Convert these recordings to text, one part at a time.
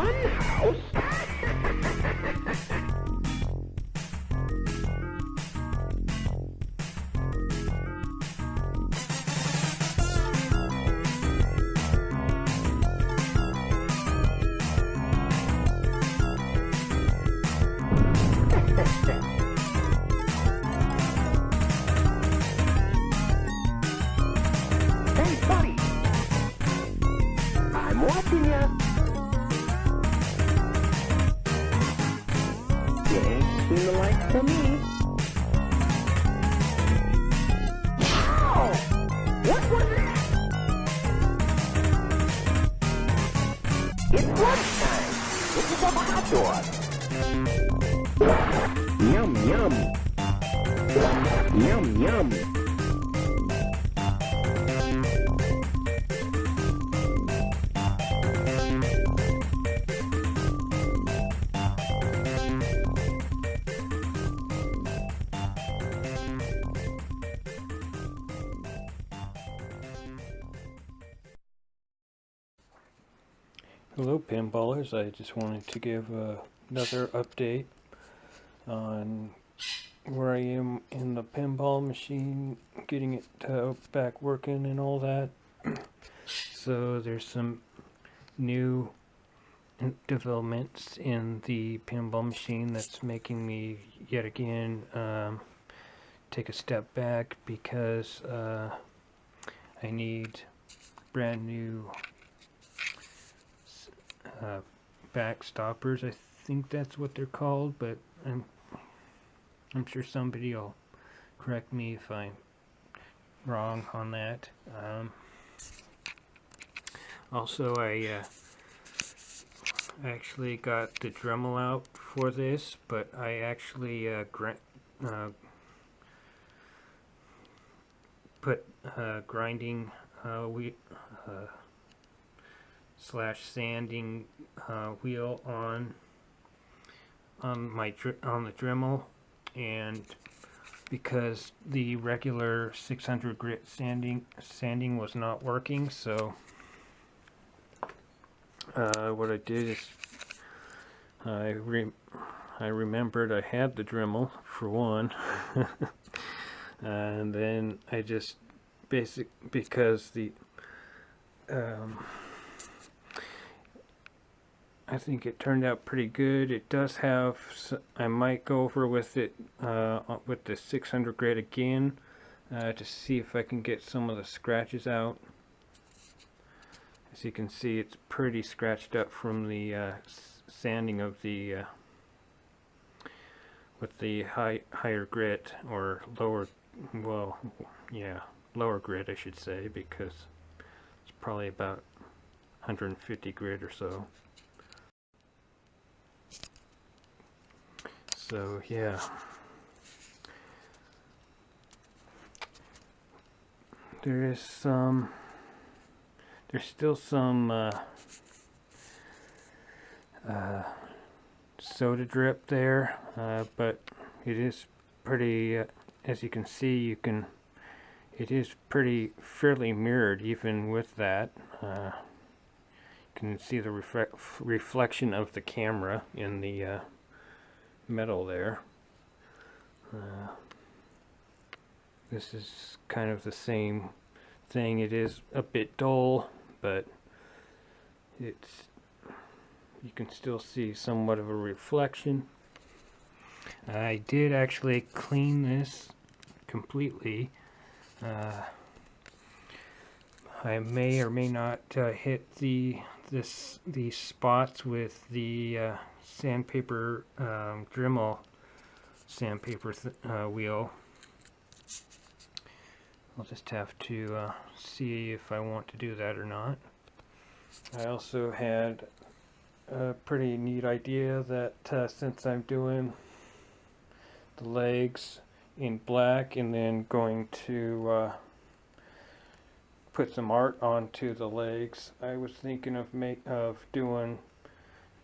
fun house? Hey, buddy! I'm watching ya! You ain't seen the likes of me. Ow! What was that? It's lunchtime! This is a hot dog! Yum, yum! Yum, yum! Hello Pinballers, I just wanted to give another update on where I am in the pinball machine, getting it back working and all that. So there's some new developments in the pinball machine that's making me yet again take a step back, because I need brand new back stoppers. I think that's what they're called, but I'm sure somebody will correct me if I'm wrong on that. Also, I actually got the Dremel out for this, but I actually put grinding slash sanding wheel on the Dremel, and because the regular 600 grit sanding was not working, so what I did is I remembered I had the Dremel for one, and then I just because the I think it turned out pretty good. It does have, I might go over with it with the 600 grit again to see if I can get some of the scratches out. As you can see, it's pretty scratched up from the sanding of the with the higher grit, or lower, well, yeah, lower grit I should say, because it's probably about 150 grit or so. So yeah, there's still some soda drip there, but it is pretty, as you can see, it is fairly mirrored even with that. You can see the reflection of the camera in the metal there. This is kind of the same thing. It is a bit dull, but you can still see somewhat of a reflection. I did actually clean this completely. I may or may not hit these spots with the sandpaper Dremel sandpaper wheel. I'll just have to see if I want to do that or not. I also had a pretty neat idea that since I'm doing the legs in black and then going to put some art onto the legs, I was thinking of doing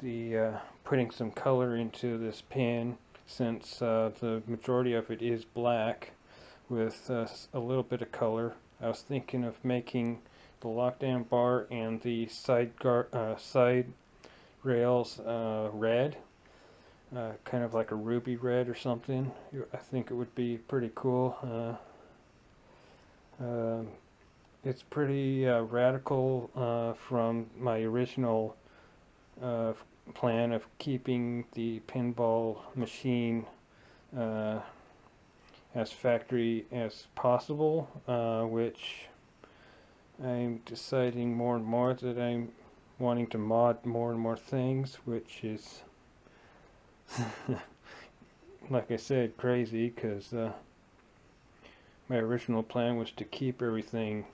the putting some color into this pin, since the majority of it is black with a little bit of color. I was thinking of making the lockdown bar and the side rails red, kind of like a ruby red or something. I think it would be pretty cool. It's pretty radical from my original plan of keeping the pinball machine as factory as possible, which I'm deciding more and more that I'm wanting to mod more and more things, which is like I said, crazy, because my original plan was to keep everything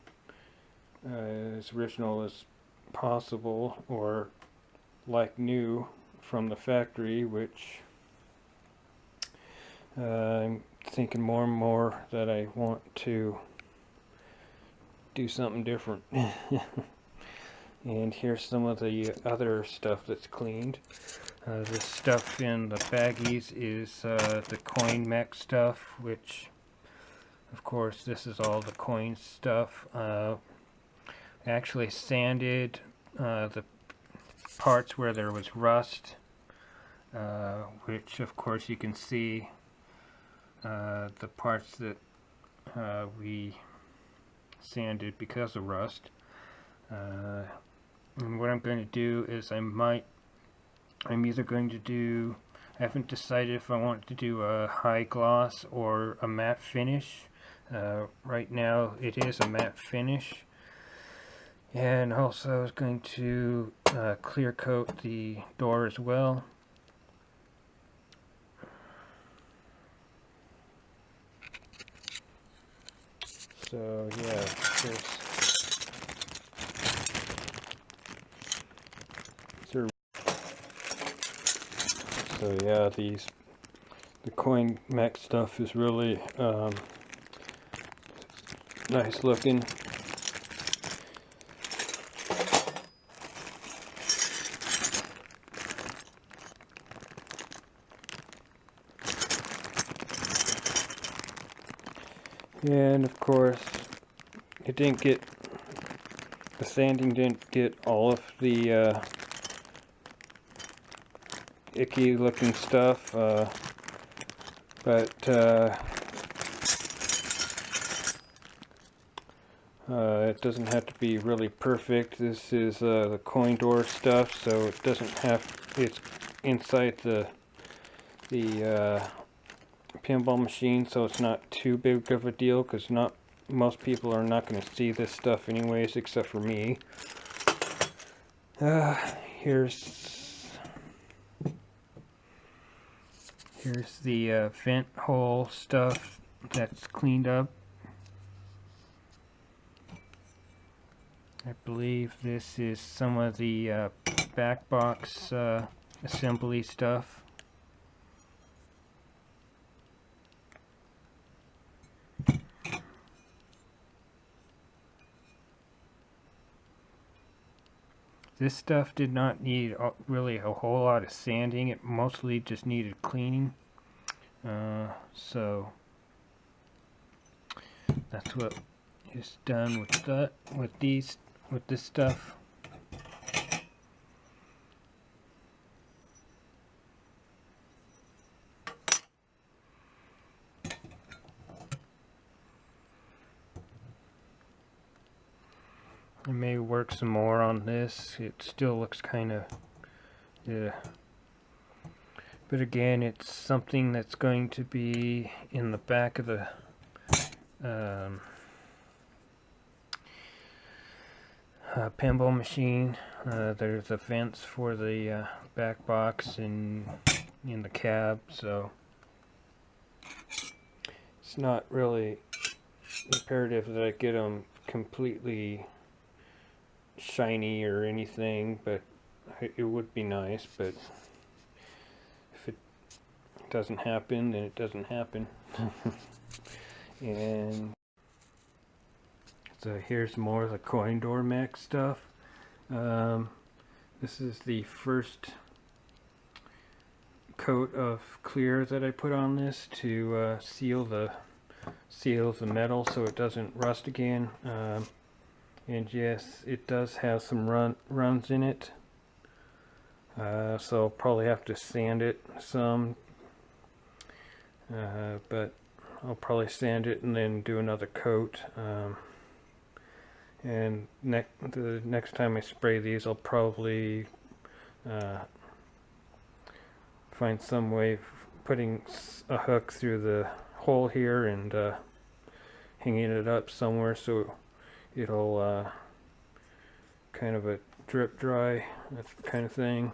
as original as possible, or like new from the factory, which I'm thinking more and more that I want to do something different. And here's some of the other stuff that's cleaned. The stuff in the baggies is the coin mech stuff, which of course this is all the coin stuff. Actually sanded the parts where there was rust, which of course you can see the parts that we sanded because of rust. And what I'm going to do is I'm either going to do, I haven't decided if I want to do a high gloss or a matte finish. Right now it is a matte finish. And also I was going to clear coat the door as well. So yeah, so yeah, the coin mech stuff is really nice looking. And of course, it didn't get, the sanding didn't get all of the icky looking stuff, but it doesn't have to be really perfect. This is the coin door stuff, so it doesn't have, it's inside the pinball machine, so it's not too big of a deal, because most people are not going to see this stuff anyways, except for me. Here's the vent hole stuff that's cleaned up. I believe this is some of the back box assembly stuff. This stuff did not need really a whole lot of sanding. It mostly just needed cleaning. So that's what is done with this stuff. I may work some more on this. It still looks kind of, yeah. But again, it's something that's going to be in the back of the pinball machine. There's the vents for the back box and in the cab, so it's not really imperative that I get them completely shiny or anything, but it would be nice. But if it doesn't happen, then it doesn't happen. And so here's more of the coin door mech stuff. This is the first coat of clear that I put on this to seal the metal so it doesn't rust again. And yes, it does have some runs in it. So I'll probably have to sand it some, but I'll probably sand it and then do another coat. And the next time I spray these, I'll probably find some way of putting a hook through the hole here and hanging it up somewhere so it'll kind of a drip dry, that kind of thing.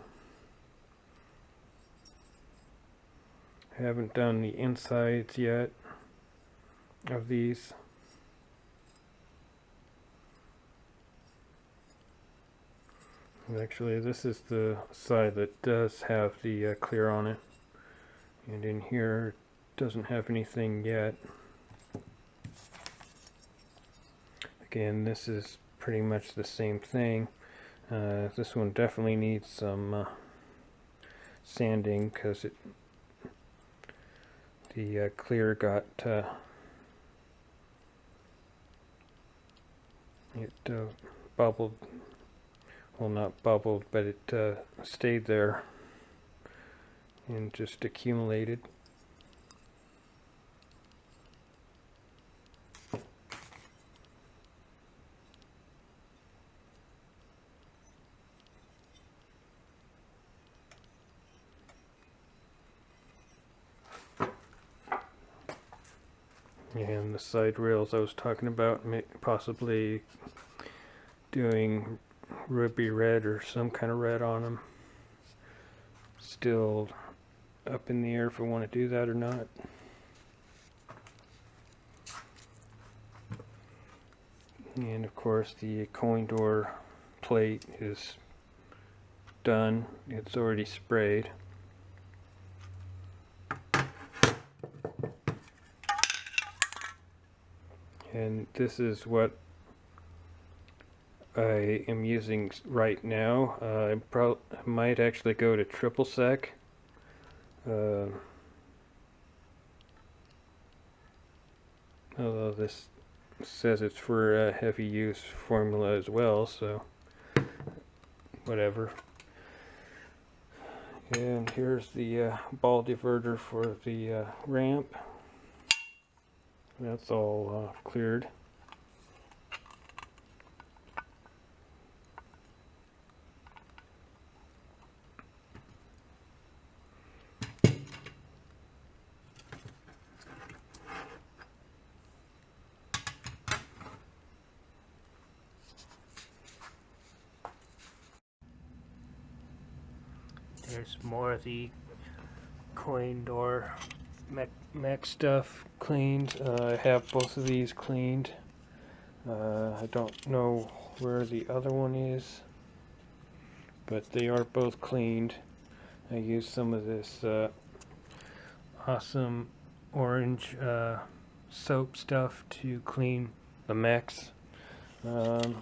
I haven't done the insides yet of these. Actually, this is the side that does have the clear on it, and in here it doesn't have anything yet. Again, this is pretty much the same thing. This one definitely needs some sanding because the clear got bubbled. Well, not bubbled, but it stayed there and just accumulated. And the side rails I was talking about, possibly doing ruby red or some kind of red on them. Still up in the air if I want to do that or not. And of course the coin door plate is done. It's already sprayed. And this is what I am using right now. I might actually go to triple sec. Although this says it's for a heavy use formula as well, so whatever. And here's the ball diverter for the ramp. That's all cleared. There's more of the coin door mech stuff cleaned. I have both of these cleaned. I don't know where the other one is, but they are both cleaned. I used some of this awesome orange soap stuff to clean the mechs. I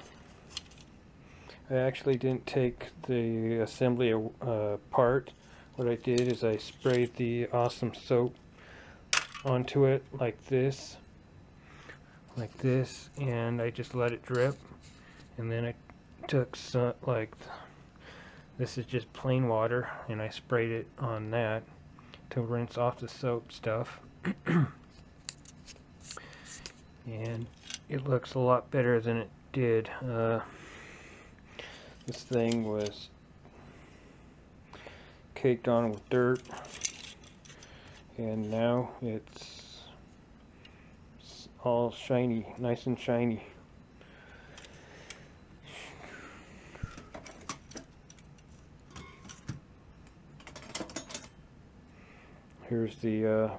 actually didn't take the assembly apart. What I did is I sprayed the awesome soap onto it like this, and I just let it drip. And then I took some, this is just plain water, and I sprayed it on that to rinse off the soap stuff. And it looks a lot better than it did. This thing was caked on with dirt, and now it's all shiny, nice and shiny. Here's the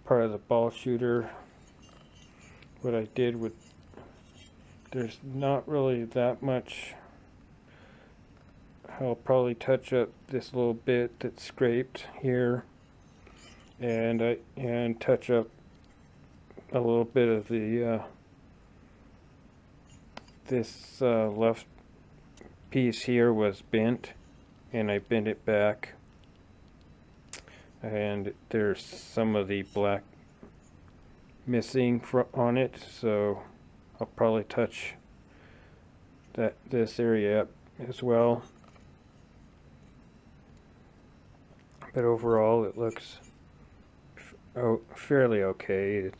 part of the ball shooter. What I did with, there's not really that much. I'll probably touch up this little bit that's scraped here, and touch up a little bit of the this left piece here was bent, and I bent it back, and there's some of the black missing on it, so I'll probably touch this area up as well. but overall it looks fairly okay.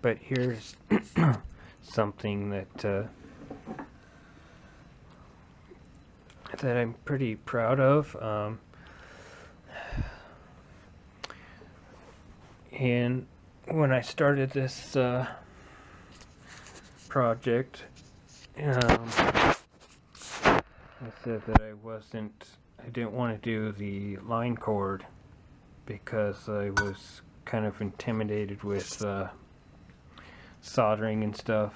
But here's something that that I'm pretty proud of. And when I started this project, I said that I didn't want to do the line cord because I was kind of intimidated with soldering and stuff.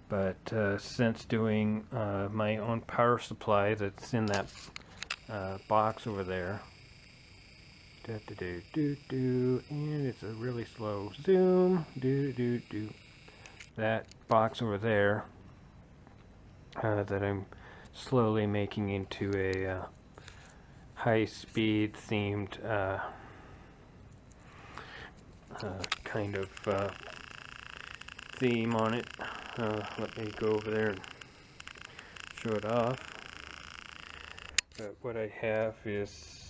But since doing my own power supply that's in that box over there, and it's a really slow zoom, that box over there that I'm slowly making into a high-speed themed kind of theme on it. Let me go over there and show it off. But what I have is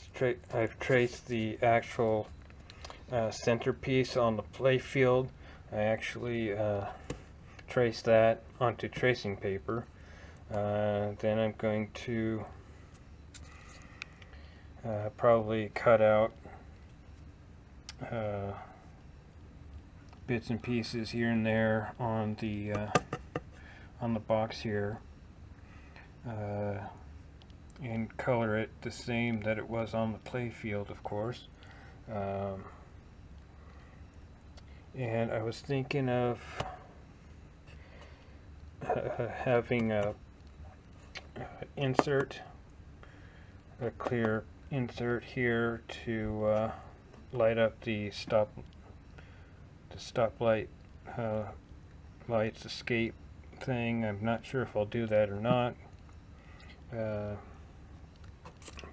I've traced the actual centerpiece on the play field. I actually traced that onto tracing paper. Then I'm going to probably cut out bits and pieces here and there on the box here, and color it the same that it was on the play field, of course. And I was thinking of having a clear insert here to light up the stoplight lights escape thing. I'm not sure if I'll do that or not.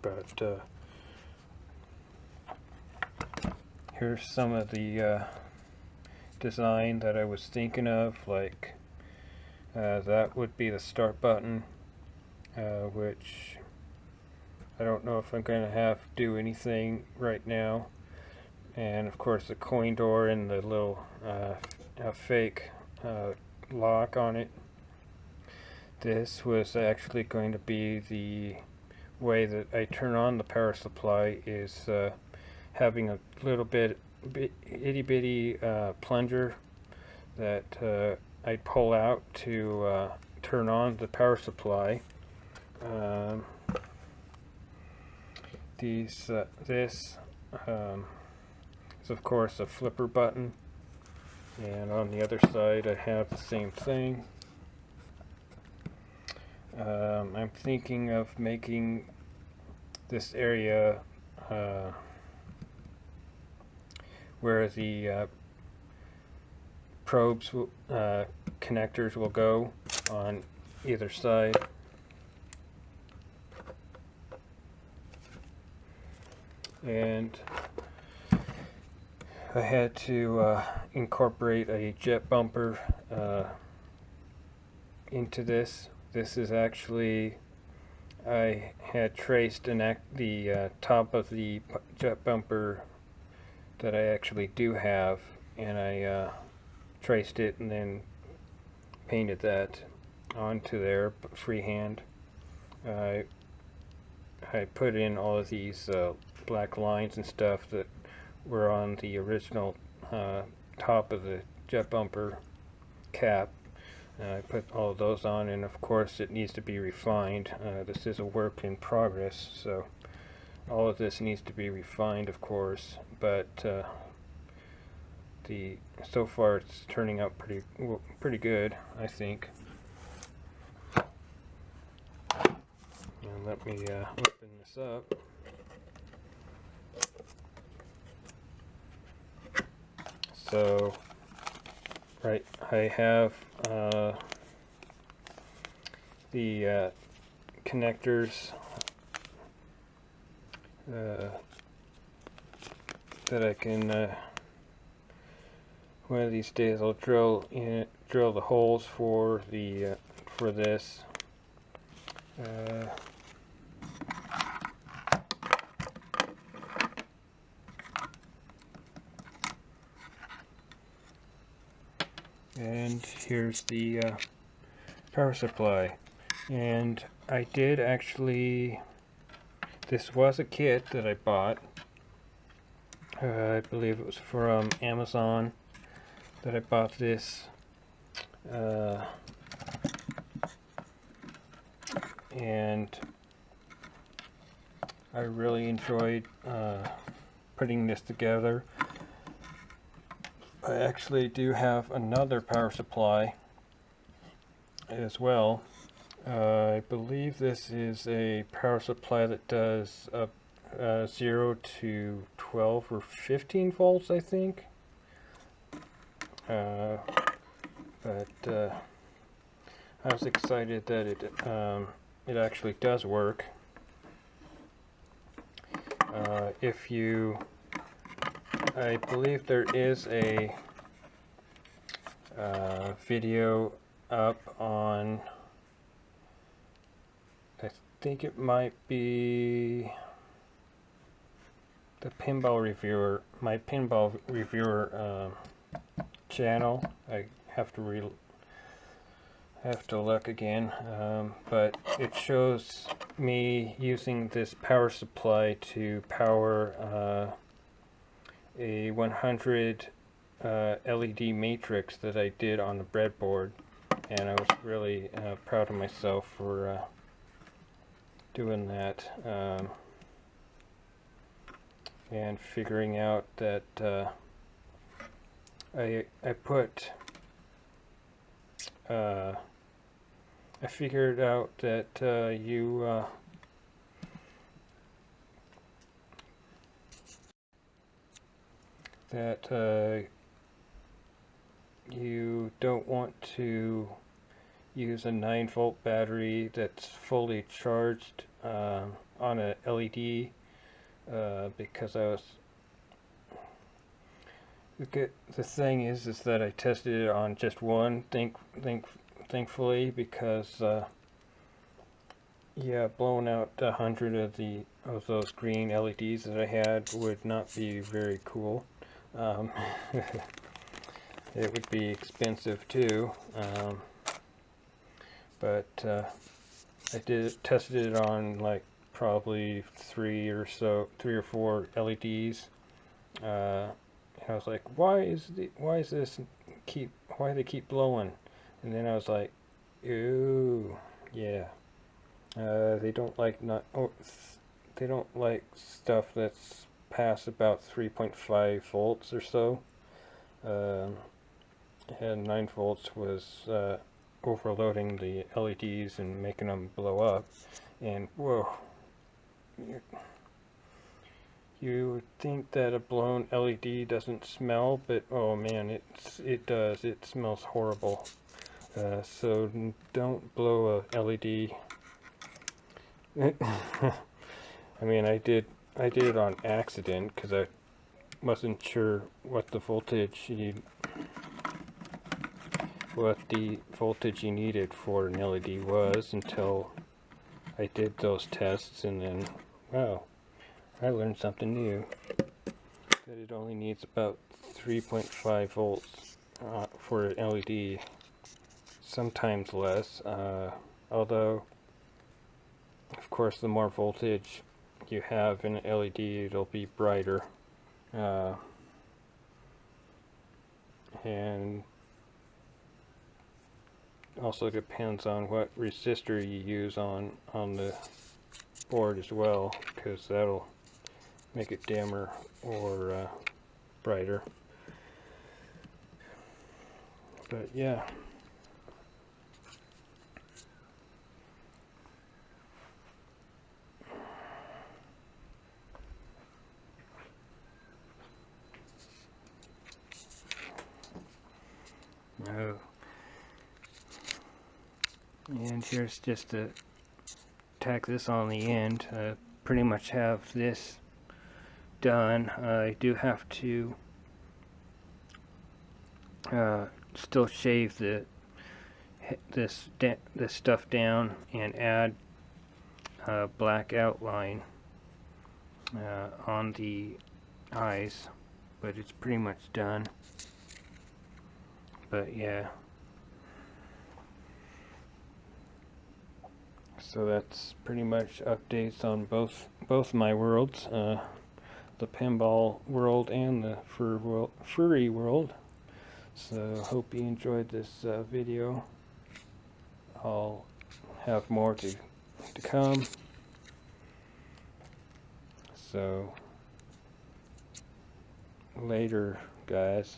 But here's some of the design that I was thinking of, like that would be the start button, which I don't know if I'm going to have to do anything right now. And of course the coin door and the little fake lock on it. This was actually going to be the way that I turn on the power supply, is having a little bit itty bitty plunger that I'd pull out to turn on the power supply. This is of course a flipper button, and on the other side I have the same thing. I'm thinking of making this area where the probes connectors will go on either side. And I had to incorporate a jet bumper into this. This is actually, I had traced the top of the jet bumper that I actually do have, and I traced it and then painted that onto there freehand. I put in all of these black lines and stuff that were on the original top of the jet bumper cap. I put all of those on, and of course it needs to be refined. This is a work in progress, so all of this needs to be refined, of course, but so far it's turning out pretty good, I think. And let me open this up. So, right, I have the connectors that I can one of these days I'll drill the holes for the for this. And here's the power supply. And I did actually, this was a kit that I bought. I believe it was from Amazon that I bought this. And I really enjoyed putting this together. I actually do have another power supply as well. I believe this is a power supply that does 0 to 12 or 15 volts, I think. But I was excited that it actually does work. I believe there is a video up on, I think it might be the Pinball Reviewer, my Pinball Reviewer channel. I have to look again, but it shows me using this power supply to power a 100 LED matrix that I did on the breadboard, and I was really proud of myself for doing that, and figuring out that I figured out that you don't want to use a 9-volt battery that's fully charged on a LED, because I was, the thing is that I tested it on just one, thankfully, because yeah, blowing out 100 of those green LEDs that I had would not be very cool. It would be expensive too, but I tested it on like probably 3 or 4 LEDs. I was like, why they keep blowing? And then I was like, ooh, yeah, they don't like stuff that's past about 3.5 volts or so. And 9 volts was overloading the LEDs and making them blow up. And whoa, you would think that a blown LED doesn't smell, but oh man, it does. It smells horrible. So don't blow a LED. I mean, I did it on accident because I wasn't sure what the voltage you needed for an LED was until I did those tests, and then wow, I learned something new, that it only needs about 3.5 volts for an LED, sometimes less, although of course the more voltage you have in an LED, it'll be brighter, and also depends on what resistor you use on the board as well, because that'll make it dimmer or brighter. But yeah. Oh. And here's just to tack this on the end. Pretty much have this done. I do have to still shave this stuff down and add a black outline on the eyes, but it's pretty much done. But yeah, so that's pretty much updates on both my worlds, the pinball world and the furry world. So hope you enjoyed this video. I'll have more to come. So later, guys.